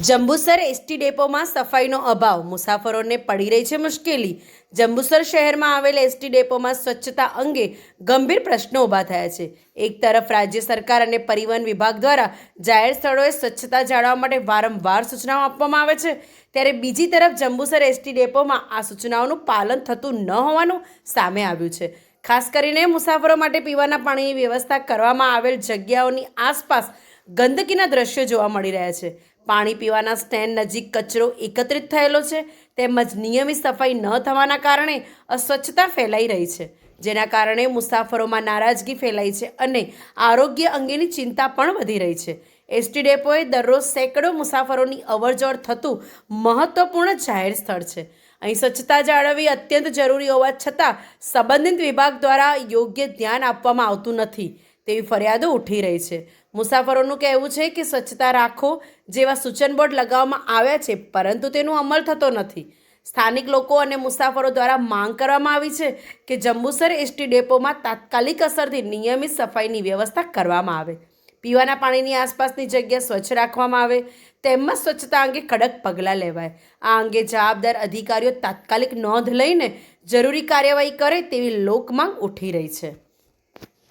Jambusar ST ડેપોમાં સફાઈનો અભાવ, મુસાફરોને પડી રહી છે મુશ્કેલી। જંબુસર શહેરમાં આવેલ એસટી ડેપોમાં સ્વચ્છતા અંગે ગંભીર પ્રશ્નો ઊભા થયા છે। એક તરફ રાજ્ય સરકાર અને પરિવહન વિભાગ દ્વારા જાહેર સ્થળોએ સ્વચ્છતા જાળવવા માટે વારંવાર સૂચનાઓ આપવામાં આવે છે, ત્યારે બીજી તરફ જંબુસર એસટી ડેપોમાં આ સૂચનાઓનું પાલન થતું ન હોવાનું સામે આવ્યું છે। ખાસ કરીને મુસાફરો માટે પીવાના પાણીની વ્યવસ્થા કરવામાં આવેલ જગ્યાઓની આસપાસ ગંદકીના દ્રશ્યો જોવા મળી રહ્યા છે। પાણી પીવાના સ્ટેન્ડ નજીક કચરો એકત્રિત થયેલો છે, તેમજ નિયમિત સફાઈ ન થવાના કારણે અસ્વચ્છતા ફેલાઈ રહી છે, જેના કારણે મુસાફરોમાં નારાજગી ફેલાઈ છે અને આરોગ્ય અંગેની ચિંતા પણ વધી રહી છે। એસટી ડેપોએ દરરોજ સેંકડો મુસાફરોની અવરજવર થતું મહત્વપૂર્ણ જાહેર સ્થળ છે। અહીં સ્વચ્છતા જાળવવી અત્યંત જરૂરી હોવા છતાં સંબંધિત વિભાગ દ્વારા યોગ્ય ધ્યાન આપવામાં આવતું નથી તેવી ફરિયાદો ઉઠી રહી છે। મુસાફરોનું કહેવું છે કે સ્વચ્છતા રાખો જેવા સૂચન બોર્ડ લગાવવામાં આવ્યા છે, પરંતુ તેનો અમલ થતો નથી। સ્થાનિક લોકો અને મુસાફરો દ્વારા માંગ કરવામાં આવી છે કે જંબુસર એસટી ડેપોમાં તાત્કાલિક અસરથી નિયમિત સફાઈની વ્યવસ્થા કરવામાં આવે, પીવાના પાણીની આસપાસની જગ્યા સ્વચ્છ રાખવામાં આવે, તેમજ સ્વચ્છતા અંગે કડક પગલાં લેવાય। આ અંગે જવાબદાર અધિકારીઓ તાત્કાલિક નોંધ લઈને જરૂરી કાર્યવાહી કરે તેવી લોકમાંગ ઉઠી રહી છે।